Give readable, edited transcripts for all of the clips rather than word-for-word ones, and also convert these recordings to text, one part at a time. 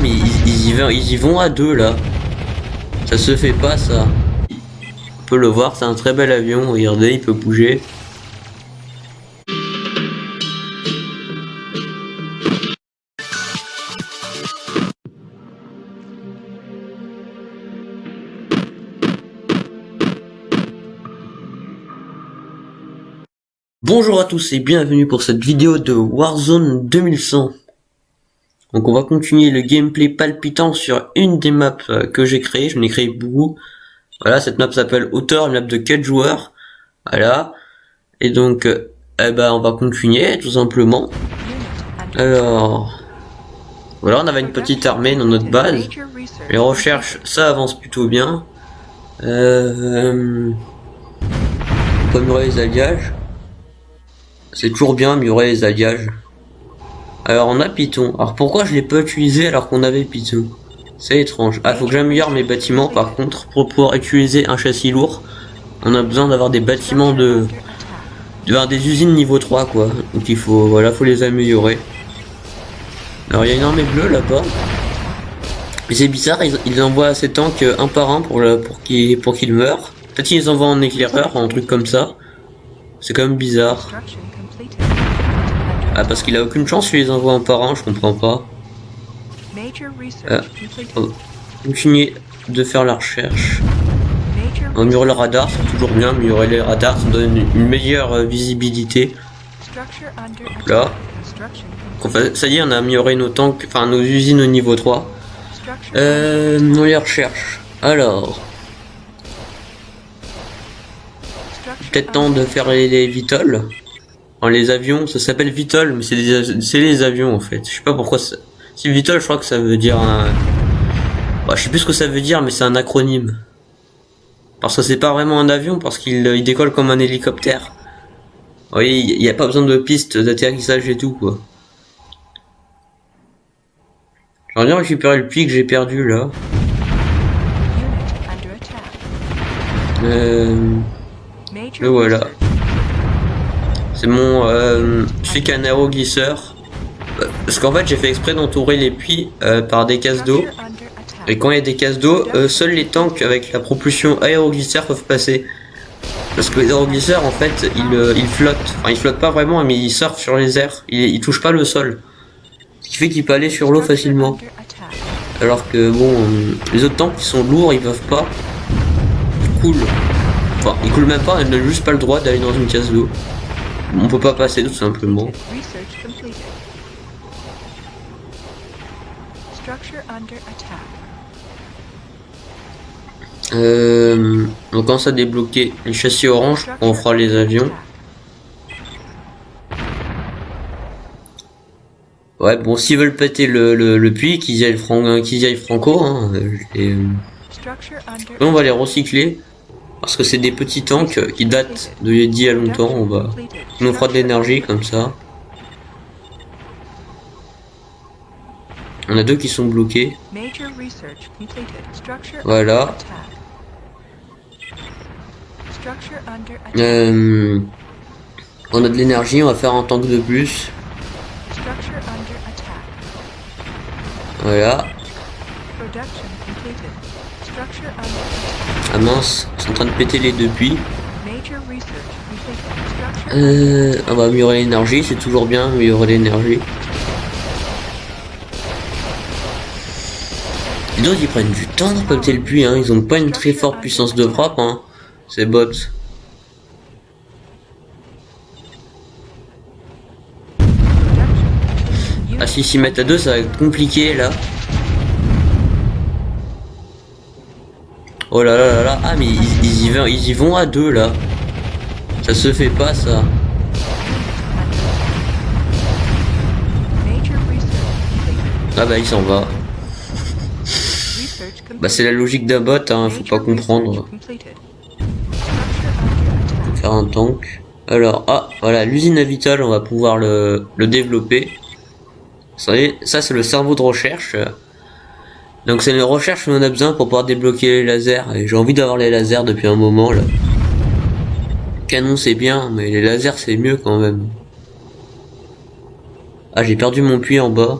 mais ils y vont à deux là. Ça se fait pas ça. On peut le voir, c'est un très bel avion, regardez, il peut bouger. Bonjour à tous et bienvenue pour cette vidéo de Warzone 2100. Donc on va continuer le gameplay palpitant sur une des maps que j'ai créées, j'en ai créé beaucoup. Voilà, cette map s'appelle Hauteur, une map de 4 joueurs. Voilà. Et donc, on va continuer tout simplement. Alors, voilà, on avait une petite armée dans notre base. Les recherches, ça avance plutôt bien. On peut améliorer les alliages. C'est toujours bien améliorer les alliages. Alors on a Python. Alors pourquoi je l'ai pas utilisé alors qu'on avait Python? C'est étrange. Ah, faut que j'améliore mes bâtiments par contre. Pour pouvoir utiliser un châssis lourd, on a besoin d'avoir des bâtiments des usines niveau 3 quoi. Donc il faut, voilà, faut les améliorer. Alors il y a une armée bleue là-bas. Et c'est bizarre, ils envoient ces tanks un par un pour qu'ils meurent. Peut-être qu'ils les envoient en éclaireur, un truc comme ça. C'est quand même bizarre. Ah, parce qu'il a aucune chance s'il les envoie un par un, je comprends pas. Continuer de faire la recherche. Améliorer le radar, c'est toujours bien. Améliorer les radars, ça donne une meilleure visibilité. Là. Ça y est, on a amélioré nos tanks, enfin nos usines au niveau 3. On les recherche. Alors. Peut-être temps de faire les VTOL. Enfin, les avions, ça s'appelle VTOL, mais c'est les avions en fait. Je sais pas pourquoi. Si VTOL, je crois que ça veut dire un. Bah, je sais plus ce que ça veut dire, mais c'est un acronyme. Parce que c'est pas vraiment un avion, parce qu'il décolle comme un hélicoptère. Oui, il n'y a pas besoin de piste d'atterrissage et tout quoi. J'aimerais bien récupérer le puits que j'ai perdu là. Le voilà. C'est mon c'est qu'un aéroglisseur. Parce qu'en fait j'ai fait exprès d'entourer les puits par des cases d'eau. Et quand il y a des cases d'eau, seuls les tanks avec la propulsion aéroglisseur peuvent passer. Parce que les aéroglisseurs en fait ils flottent. Enfin ils flottent pas vraiment mais ils surfent sur les airs. Ils touchent pas le sol. Ce qui fait qu'il peut aller sur l'eau facilement. Alors que bon, les autres tanks qui sont lourds ils peuvent pas. Ils coulent. Enfin ils coulent même pas, ils n'ont juste pas le droit d'aller dans une case d'eau. On peut pas passer tout simplement. On commence à débloquer les châssis orange, on fera les avions. Ouais, bon, s'ils veulent péter le puits, qu'ils y aillent franco, hein. On va les recycler. Parce que c'est des petits tanks qui datent d'il y a longtemps, on nous fera de l'énergie comme ça. On a deux qui sont bloqués. Voilà. On a de l'énergie, on va faire un tank de plus. Voilà. Ah mince, ils sont en train de péter les deux puits. On va améliorer l'énergie, c'est toujours bien améliorer l'énergie. Les autres ils prennent du temps pour péter le puits, hein. Ils ont pas une très forte puissance de frappe, hein. Ces bots. Ah si s'y mettent à deux ça va être compliqué là. Oh là là là là, ah mais ils y vont à deux là. Ça se fait pas ça. Ah bah il s'en va. Bah c'est la logique d'un bot, hein, faut pas comprendre. Faire un tank. Alors, ah voilà, l'usine à Vital, on va pouvoir le développer. Ça c'est le cerveau de recherche. Donc c'est une recherche qu'on a besoin pour pouvoir débloquer les lasers. Et j'ai envie d'avoir les lasers depuis un moment là. Canon c'est bien, mais les lasers c'est mieux quand même. Ah j'ai perdu mon puits en bas.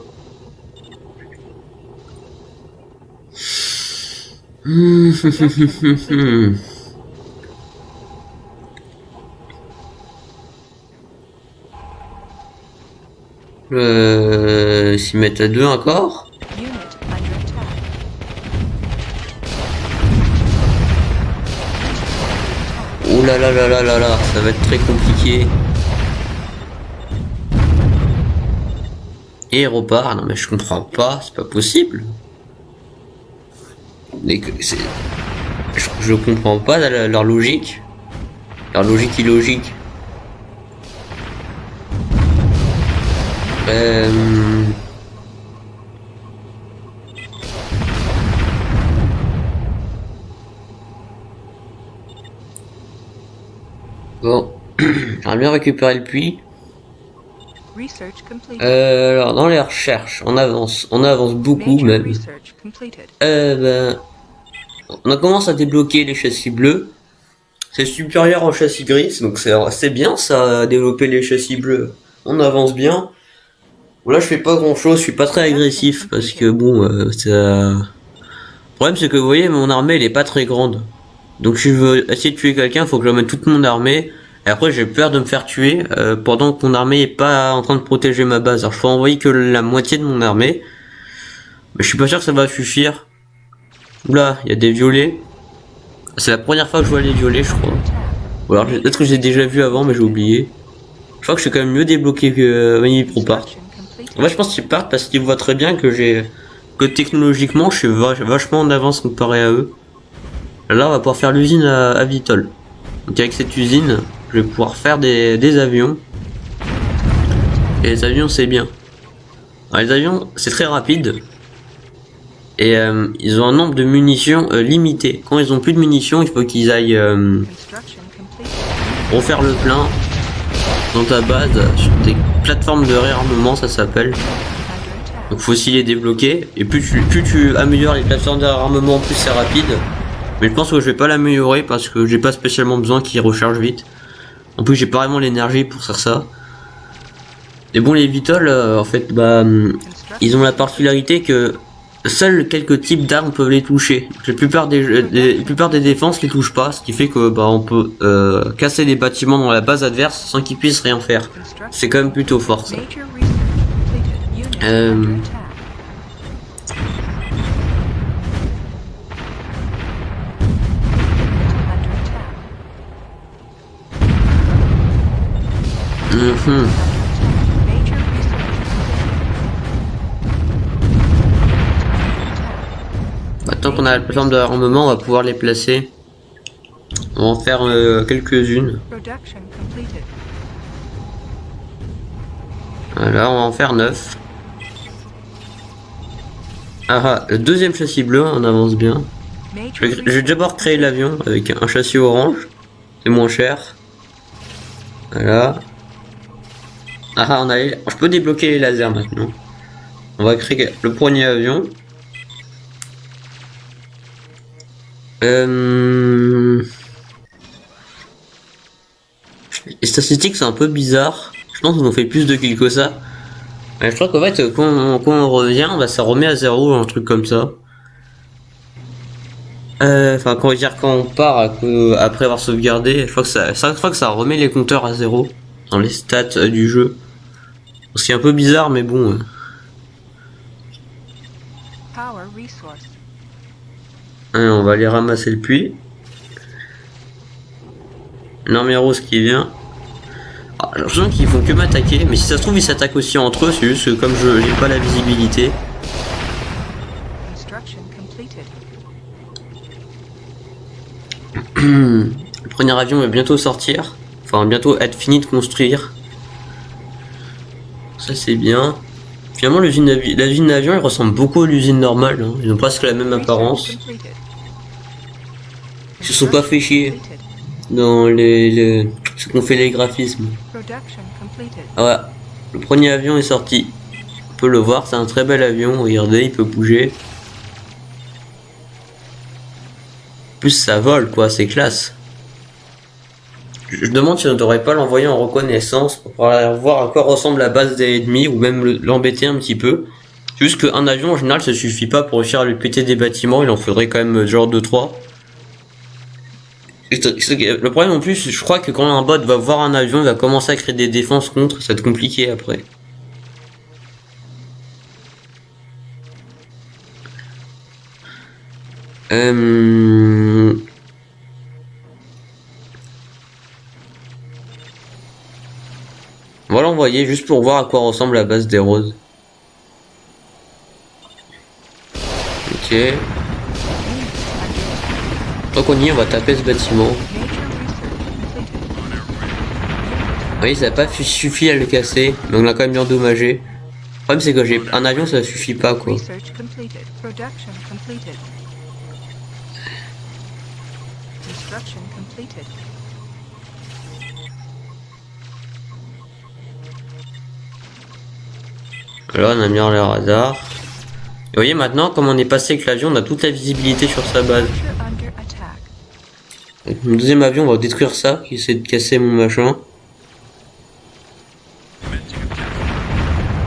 S'y mettre à 2 encore. Oh là là là là là là, ça va être très compliqué. Et il repart. Non mais je comprends pas, c'est pas possible. Je comprends pas leur logique. Leur logique illogique. Bon, j'aimerais bien récupérer le puits. Alors dans les recherches, on avance beaucoup même. On commence à débloquer les châssis bleus. C'est supérieur aux châssis gris, donc c'est bien ça, développer les châssis bleus. On avance bien. Bon, là je fais pas grand chose, je suis pas très agressif parce que bon, ça... Le problème c'est que vous voyez, mon armée elle est pas très grande. Donc si je veux essayer de tuer quelqu'un, faut que j'emmène toute mon armée. Et après j'ai peur de me faire tuer pendant que mon armée est pas en train de protéger ma base. Alors je peux envoyer que la moitié de mon armée. Mais je suis pas sûr que ça va suffire. Oula, il y a des violets. C'est la première fois que je vois les violets, je crois. Ou alors peut-être que j'ai déjà vu avant, mais j'ai oublié. Je crois que je suis quand même mieux débloqué que Pro part. En fait, je pense qu'ils partent parce qu'ils voient très bien que technologiquement, je suis vachement en avance comparé à eux. Là, on va pouvoir faire l'usine à Vitol. Donc avec cette usine, je vais pouvoir faire des avions. Et les avions, c'est bien. Alors, les avions, c'est très rapide. Et ils ont un nombre de munitions limité. Quand ils ont plus de munitions, il faut qu'ils aillent refaire le plein dans ta base sur des plateformes de réarmement, ça s'appelle. Donc faut aussi les débloquer. Et plus tu améliores les plateformes de réarmement, plus c'est rapide. Mais je pense que je vais pas l'améliorer parce que j'ai pas spécialement besoin qu'ils rechargent vite. En plus j'ai pas vraiment l'énergie pour faire ça. Et bon, les Vitol, en fait, ils ont la particularité que seuls quelques types d'armes peuvent les toucher. La plupart des défenses les touchent pas, ce qui fait que on peut casser des bâtiments dans la base adverse sans qu'ils puissent rien faire. C'est quand même plutôt fort ça. Tant qu'on a la plateforme de armement, on va pouvoir les placer. On va en faire quelques-unes. Voilà, on va en faire 9. Le deuxième châssis bleu, on avance bien. Je vais d'abord créer l'avion avec un châssis orange. C'est moins cher. Voilà. Je peux débloquer les lasers maintenant. On va créer le premier avion. Les statistiques sont un peu bizarres. Je pense qu'on fait plus de kills que ça. Mais je crois qu'en fait quand on revient, ça remet à 0 un truc comme ça. Quand on part après avoir sauvegardé, je crois que ça remet les compteurs à 0 dans les stats du jeu. C'est un peu bizarre mais bon. On va aller ramasser le puits. L'armée rose qui vient. J'ai l'impression qu'ils font que m'attaquer, mais si ça se trouve ils s'attaquent aussi entre eux, c'est juste que comme je j'ai pas la visibilité. Le premier avion va bientôt sortir. Enfin bientôt être fini de construire. Ça c'est bien. Finalement l'usine d'avion elle ressemble beaucoup à l'usine normale, hein. Ils ont presque la même apparence. Ils se sont pas fait chier dans ce qu'on fait les graphismes. Ouais, le premier avion est sorti. On peut le voir, c'est un très bel avion, regardez, il peut bouger. En plus ça vole quoi, c'est classe. Je demande si on ne devrait pas l'envoyer en reconnaissance pour pouvoir voir à quoi ressemble la base des ennemis ou même l'embêter un petit peu. C'est juste qu'un avion en général ça suffit pas pour réussir à lui péter des bâtiments, il en faudrait quand même genre 2-3. Le problème en plus, je crois que quand un bot va voir un avion, il va commencer à créer des défenses contre, ça va être compliqué après. On va l'envoyer juste pour voir à quoi ressemble la base des roses. Ok. Tant qu'on y est, on va taper ce bâtiment. Oui, ça n'a pas suffi à le casser, mais on l'a quand même bien endommagé. Le problème c'est que j'ai un avion, ça suffit pas quoi. Là on a mis les radars. Et vous voyez maintenant, comme on est passé avec l'avion, on a toute la visibilité sur sa base. Donc, mon deuxième avion, on va détruire ça, qui essaie de casser mon machin.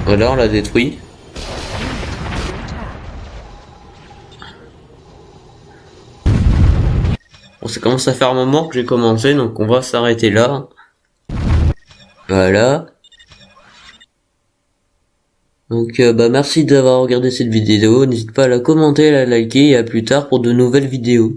Voilà, on l'a détruit. Bon, ça commence à faire un moment que j'ai commencé, donc on va s'arrêter là. Voilà. Donc merci d'avoir regardé cette vidéo, n'hésite pas à la commenter, à la liker et à plus tard pour de nouvelles vidéos.